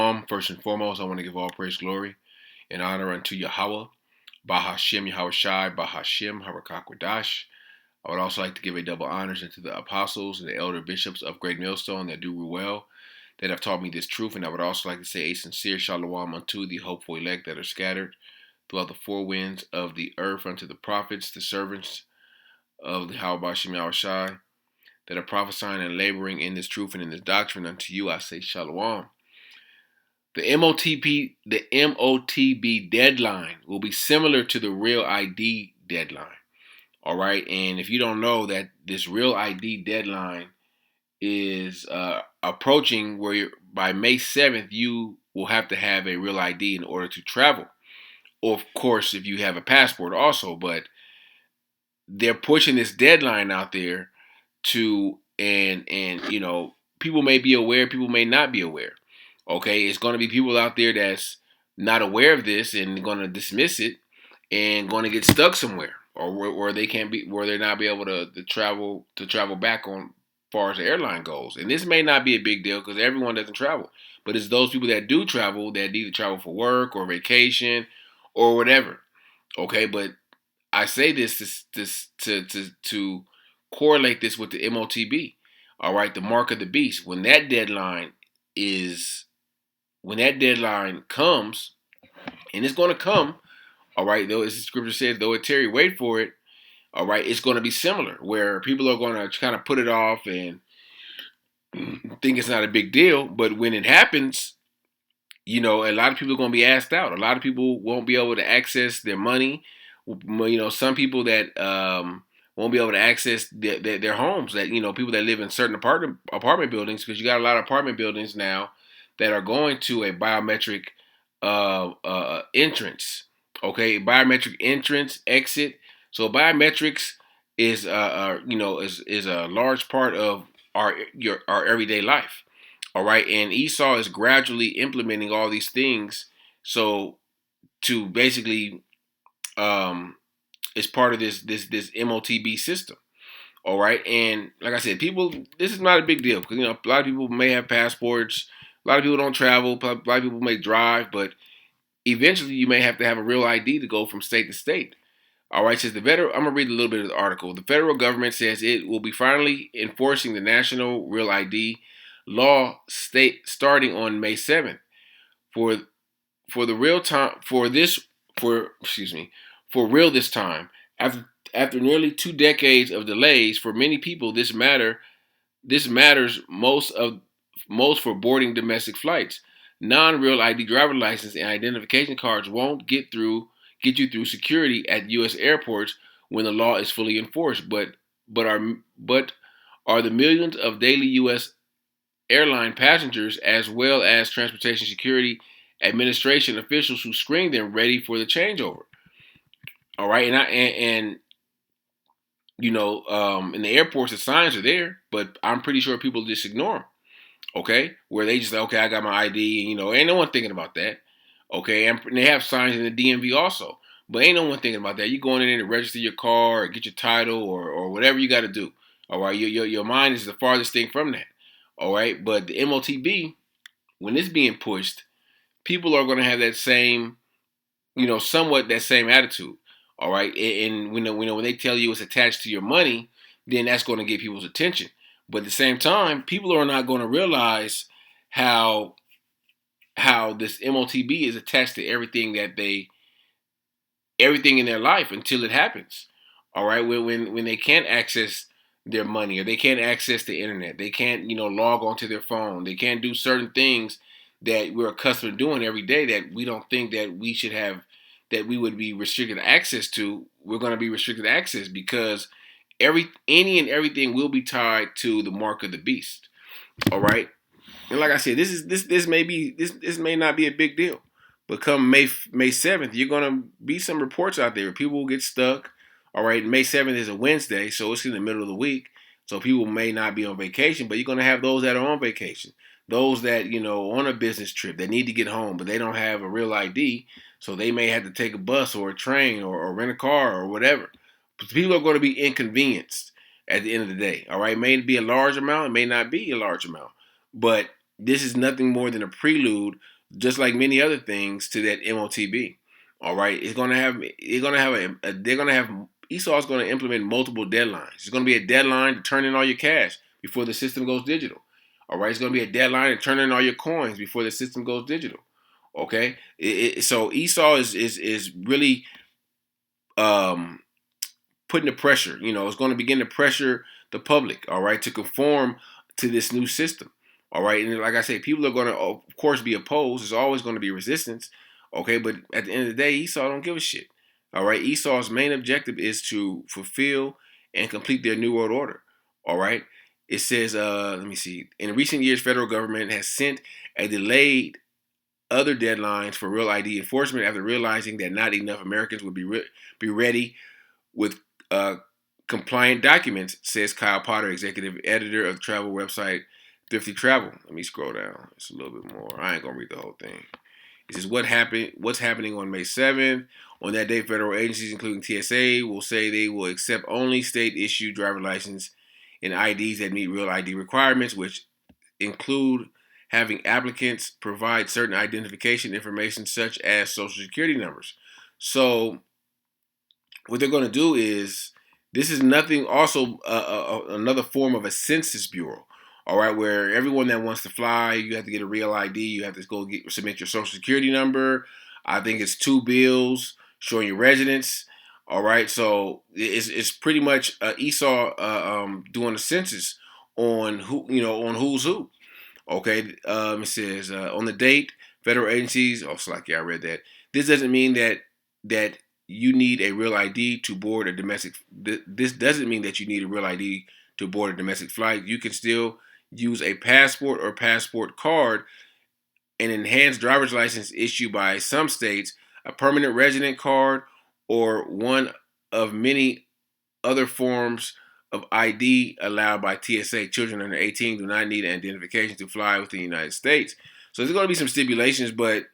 Shalom. First and foremost, I want to give all praise, glory, and honor unto Yahawah, Bahasham, Yahawashi, Bahasham, Harakakwadash. I would also like to give a double honors unto the apostles and the elder bishops of Great Millstone that do well, that have taught me this truth. And I would also like to say a sincere shalom unto the hopeful elect that are scattered throughout the four winds of the earth, unto the prophets, the servants of the Yahawashi, Yahawashi, that are prophesying and laboring in this truth and in this doctrine. Unto you I say shalom. The MOTB deadline will be similar to the Real ID deadline. All right, and if you don't know that this Real ID deadline is approaching, where by May 7th you will have to have a Real ID in order to travel. Or of course, if you have a passport also, but they're pushing this deadline out there to, and you know, people may be aware, people may not be aware. Okay, it's going to be people out there that's not aware of this and going to dismiss it and going to get stuck somewhere, or where they can't be, where they're not be able to travel back on, far as the airline goes. And this may not be a big deal because everyone doesn't travel, but it's those people that do travel that need to travel for work or vacation or whatever. Okay, but I say this to correlate this with the MOTB. All right, the mark of the beast. When that deadline comes, and it's going to come, all right, though, as the scripture says, though it tarry, wait for it, all right, it's going to be similar, where people are going to kind of put it off and think it's not a big deal. But when it happens, you know, a lot of people are going to be asked out. A lot of people won't be able to access their money. You know, some people that won't be able to access their homes, that, you know, people that live in certain apartment buildings, because you got a lot of apartment buildings now that are going to a biometric entrance. Okay, biometric entrance, exit. So biometrics is is a large part of our everyday life. All right, and Esau is gradually implementing all these things. So to basically it's part of this MOTB system. All right, and like I said, people, this is not a big deal because, you know, a lot of people may have passports, a lot of people don't travel, a lot of people may drive, but eventually you may have to have a real ID to go from state to state. All right, says the federal. I'm gonna read a little bit of the article. The federal government says it will be finally enforcing the national real ID law starting on May 7th. For the real time for this for excuse me for real this time, after nearly 2 decades of delays, for many people this matters most for boarding domestic flights. Non-real ID driver license and identification cards won't get you through security at U.S. airports when the law is fully enforced. But are the millions of daily U.S. airline passengers, as well as Transportation Security Administration officials who screen them, ready for the changeover? All right, and you know, in the airports the signs are there, but I'm pretty sure people just ignore them. Okay, where they just say, okay, I got my ID, and, you know, ain't no one thinking about that. Okay, and they have signs in the DMV also, but ain't no one thinking about that. You going in there to register your car or get your title or whatever you got to do. All right, your mind is the farthest thing from that. All right, but the MOTB, when it's being pushed, people are going to have that same, you know, somewhat that same attitude. All right, and when they tell you it's attached to your money, then that's going to get people's attention. But at the same time, people are not going to realize how this MOTB is attached to everything in their life until it happens. All right, when they can't access their money, or they can't access the internet, they can't, you know, log onto their phone, they can't do certain things that we're accustomed to doing every day that we don't think that we should have, that we would be restricted access to. We're going to be restricted access because any and everything will be tied to the mark of the beast. All right, and like I said, this may not be a big deal, but come May 7th, you're gonna be some reports out there where people will get stuck. All right, May 7th is a Wednesday, so it's in the middle of the week, so people may not be on vacation, but you're gonna have those that are on vacation, those that, you know, on a business trip that need to get home, but they don't have a real ID, so they may have to take a bus or a train or rent a car or whatever. People are going to be inconvenienced at the end of the day. All right, it may be a large amount, it may not be a large amount, but this is nothing more than a prelude just like many other things, to that MOTB. All right, they're gonna have Esau's going to implement multiple deadlines. There's going to be a deadline to turn in all your cash before the system goes digital. All right, it's going to be a deadline to turn in all your coins before the system goes digital. Okay, so Esau is really um, putting the pressure. It's going to begin to pressure the public. All right, to conform to this new system. All right, and like I say, people are going to, of course, be opposed. There's always going to be resistance. Okay, but at the end of the day, Esau don't give a shit. All right, Esau's main objective is to fulfill and complete their New World Order. All right, it says, let me see. In recent years, federal government has sent a delayed other deadlines for real ID enforcement after realizing that not enough Americans would be ready with compliant documents, says Kyle Potter, executive editor of the travel website Thrifty Travel. Let me scroll down. It's a little bit more. I ain't gonna read the whole thing. It says what's happening on May 7th. On that day, federal agencies, including TSA, will say they will accept only state-issued driver license and IDs that meet real ID requirements, which include having applicants provide certain identification information such as social security numbers. So what they're going to do is, this is nothing, also another form of a census bureau. All right, where everyone that wants to fly, you have to get a real ID. You have to submit your social security number. I think it's 2 bills showing your residence. All right, so it's pretty much Esau doing a census on on who's who. Okay, it says on the date, federal agencies. Oh, Slack, yeah, I read that. This doesn't mean that you need a real ID to board a domestic. This doesn't mean that you need a real ID to board a domestic flight. You can still use a passport or passport card, an enhanced driver's license issued by some states, a permanent resident card, or one of many other forms of ID allowed by TSA. Children under 18 do not need identification to fly within the United States. So there's going to be some stipulations, but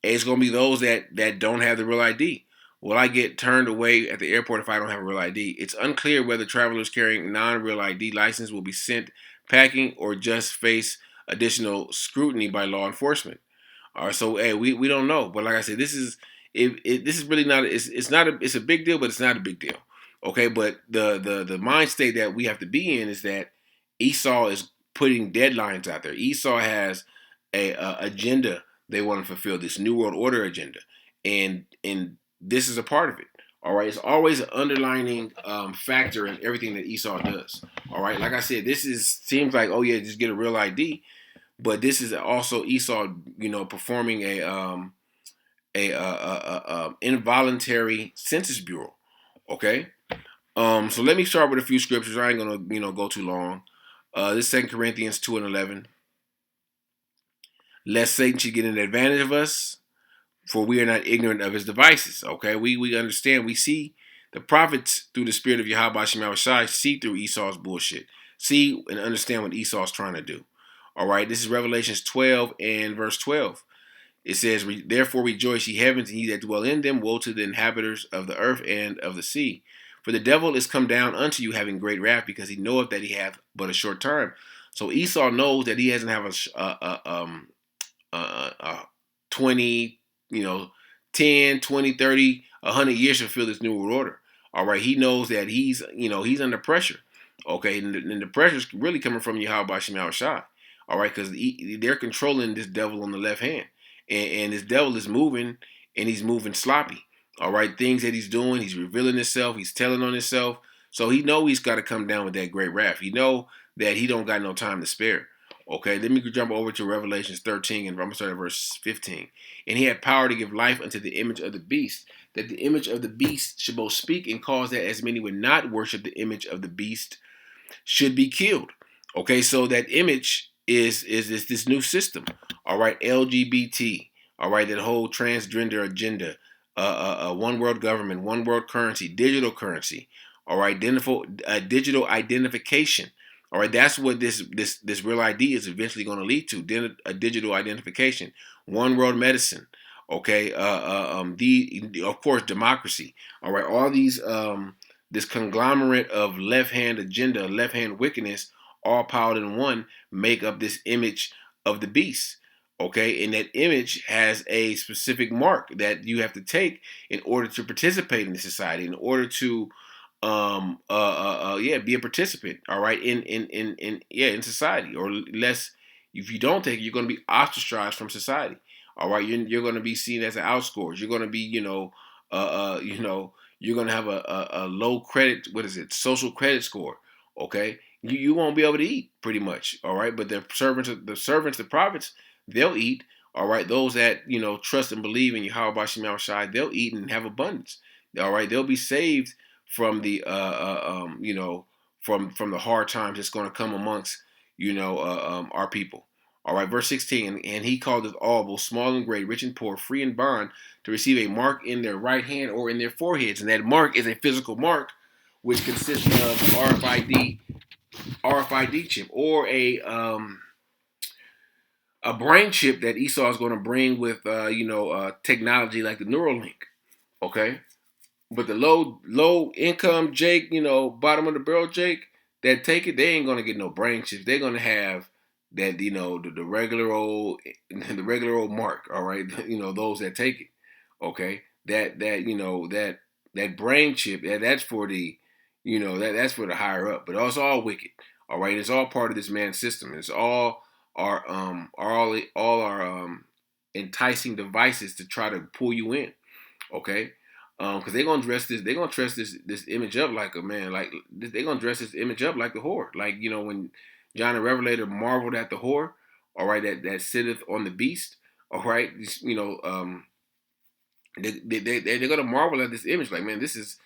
it's going to be those that don't have the real ID. Will I get turned away at the airport if I don't have a real ID? It's unclear whether travelers carrying non-real ID license will be sent packing or just face additional scrutiny by law enforcement. All right, so hey, we don't know, but like I said, this is really not, it's a big deal, but it's not a big deal. Okay, but the mind state that we have to be in is that Esau is putting deadlines out there. Esau has a agenda they want to fulfill, this New World Order agenda, and this is a part of it. All right, it's always an underlining factor in everything that Esau does. All right, like I said, seems like, oh yeah, just get a real ID, but this is also Esau, performing a involuntary census bureau. Okay, so let me start with a few scriptures. I ain't gonna go too long. This is 2 Corinthians 2:11. Lest Satan should get an advantage of us, for we are not ignorant of his devices. Okay, we understand. We see the prophets through the spirit of Yahawashi see through Esau's bullshit. See and understand what Esau's trying to do. All right, this is Revelations 12 and verse 12. It says, therefore rejoice, ye heavens, and ye that dwell in them. Woe to the inhabitants of the earth and of the sea. For the devil is come down unto you, having great wrath, because he knoweth that he hath but a short time. So Esau knows that he doesn't have a 20, 10, 20, 30, 100 years to fulfill this new world order. All right, he knows that he's under pressure. Okay, and the pressure is really coming from Yahawashi. All right, because they're controlling this devil on the left hand, and this devil is moving, and he's moving sloppy. All right, things that he's doing, he's revealing himself, he's telling on himself. So he know he's got to come down with that great wrath. He know that he don't got no time to spare. Okay, let me jump over to Revelations 13, and I'm going to start at verse 15. And he had power to give life unto the image of the beast, that the image of the beast should both speak and cause that as many would not worship the image of the beast should be killed. Okay, so that image is this new system. All right, LGBT. All right, that whole transgender agenda. One world government, one world currency, digital currency. All right, digital identification. All right, that's what this real ID is eventually going to lead to. A digital identification, one world medicine. Okay, of course democracy. All right, all these this conglomerate of left hand agenda, left hand wickedness, all piled in one, make up this image of the beast. Okay, and that image has a specific mark that you have to take in order to participate in the society, in order to be a participant, all right, in society. Or less, if you don't take it, you're going to be ostracized from society, all right. You're going to be seen as an outscorer. You're going to be, you're going to have a low credit, what is it, social credit score, okay. You won't be able to eat, pretty much, all right. But the prophets, they'll eat, all right. Those that, trust and believe in Yahawashi, they'll eat and have abundance, all right. They'll be saved from the from the hard times that's going to come amongst our people. All right, verse 16, and he called us all, both small and great, rich and poor, free and bond, to receive a mark in their right hand or in their foreheads, and that mark is a physical mark, which consists of RFID chip, or a brain chip that Esau is going to bring with technology like the Neuralink. Okay, but the low income Jake, bottom of the barrel Jake that take it, they ain't gonna get no brain chips. They're gonna have that, the regular old the regular old mark. All right, those that take it. Okay, that brain chip, that's for the that's for the higher up. But it's all wicked. All right, it's all part of this man's system. It's all our enticing devices to try to pull you in. Okay, because they're gonna dress this image up like a man, like they're gonna dress this image up like the whore, like when John the Revelator marveled at the whore, all right, that sitteth on the beast, all right, they're gonna marvel at this image, like, man, this is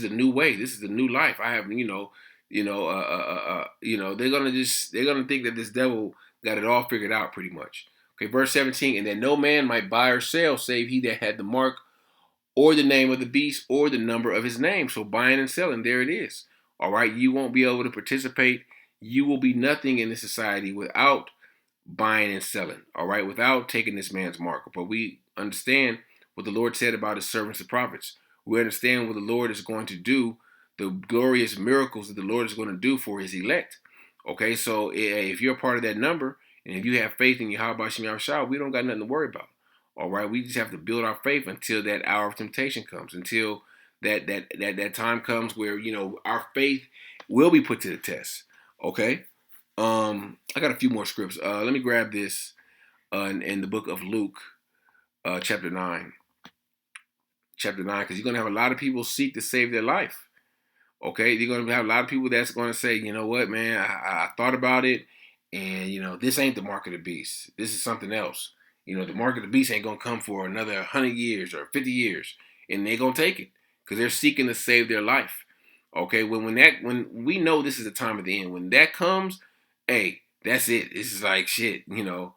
a new way, this is a new life. I have they're gonna think that this devil got it all figured out, pretty much. Okay, verse 17, and that no man might buy or sell save he that had the mark or the name of the beast or the number of his name. So buying and selling, there it is. All right, you won't be able to participate. You will be nothing in this society without buying and selling. All right, without taking this man's mark. But we understand what the Lord said about his servants, the prophets. We understand what the Lord is going to do, the glorious miracles that the Lord is going to do for his elect. Okay, so if you're a part of that number, and if you have faith in Yahawah, we don't got nothing to worry about. All right, we just have to build our faith until that hour of temptation comes, until that time comes where our faith will be put to the test. Okay, I got a few more scripts. Let me grab this in the book of Luke, chapter 9, because you're gonna have a lot of people seek to save their life. Okay, you're gonna have a lot of people that's gonna say, you know what, man, I thought about it, and this ain't the mark of the beast. This is something else. The mark of the beast ain't gonna come for another 100 years or 50 years, and they're gonna take it because they're seeking to save their life. Okay, when we know this is the time of the end, when that comes, hey, that's it. This is like shit. And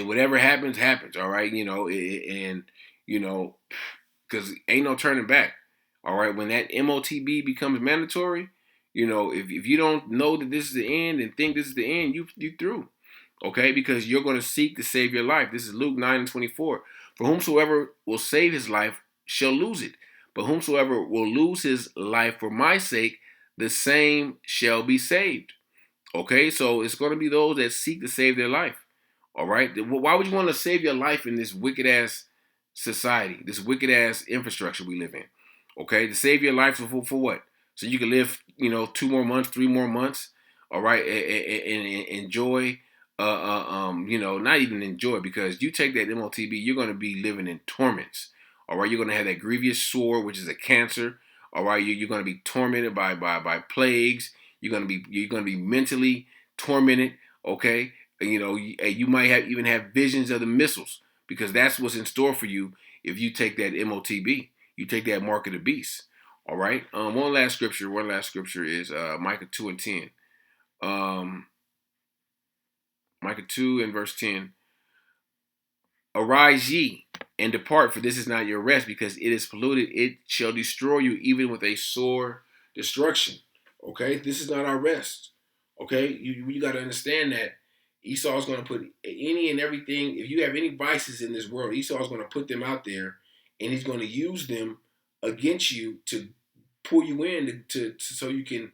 whatever happens, happens. All right, and because ain't no turning back. All right, when that MOTB becomes mandatory, if you don't know that this is the end and think this is the end, you through. Okay, because you're going to seek to save your life. This is Luke 9:24. For whomsoever will save his life shall lose it, but whomsoever will lose his life for my sake, the same shall be saved. Okay, so it's going to be those that seek to save their life. All right, why would you want to save your life in this wicked ass society, this wicked ass infrastructure we live in? Okay, to save your life for what? So you can live, 2 more months, 3 more months. All right, and enjoy. Not even enjoy, because you take that MOTB, you're going to be living in torments. All right, you're going to have that grievous sore, which is a cancer. All right, you're going to be tormented by plagues. You're going to be mentally tormented. Okay, you might even have visions of the missiles, because that's what's in store for you if you take that MOTB. You take that mark of the beast. All right. One last scripture is Micah 2:10. Micah 2 and verse 10. Arise ye and depart, for this is not your rest, because it is polluted. It shall destroy you even with a sore destruction. Okay, this is not our rest. Okay, you got to understand that Esau is going to put any and everything. If you have any vices in this world, Esau is going to put them out there, and he's going to use them against you to pull you in so you can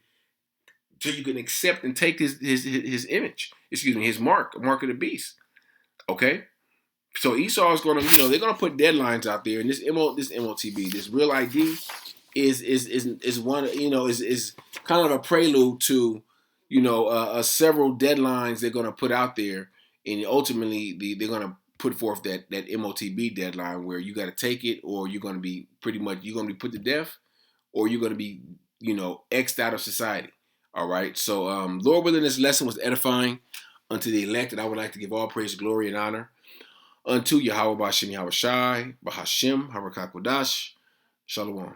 accept and take his image. Excuse me, his mark of the beast. Okay, so Esau is gonna, they're gonna put deadlines out there, and this MOTB, this real ID, is one, is kind of a prelude to, several deadlines they're gonna put out there, and ultimately they're gonna put forth that MOTB deadline where you got to take it, or you're gonna be put to death, or you're gonna be, xed out of society. All right. So, Lord willing, this lesson was edifying unto the elect, and I would like to give all praise, glory, and honor unto Yahawah, Bahasham, Yahawashi, Bahasham, Harakakodash, Shalom.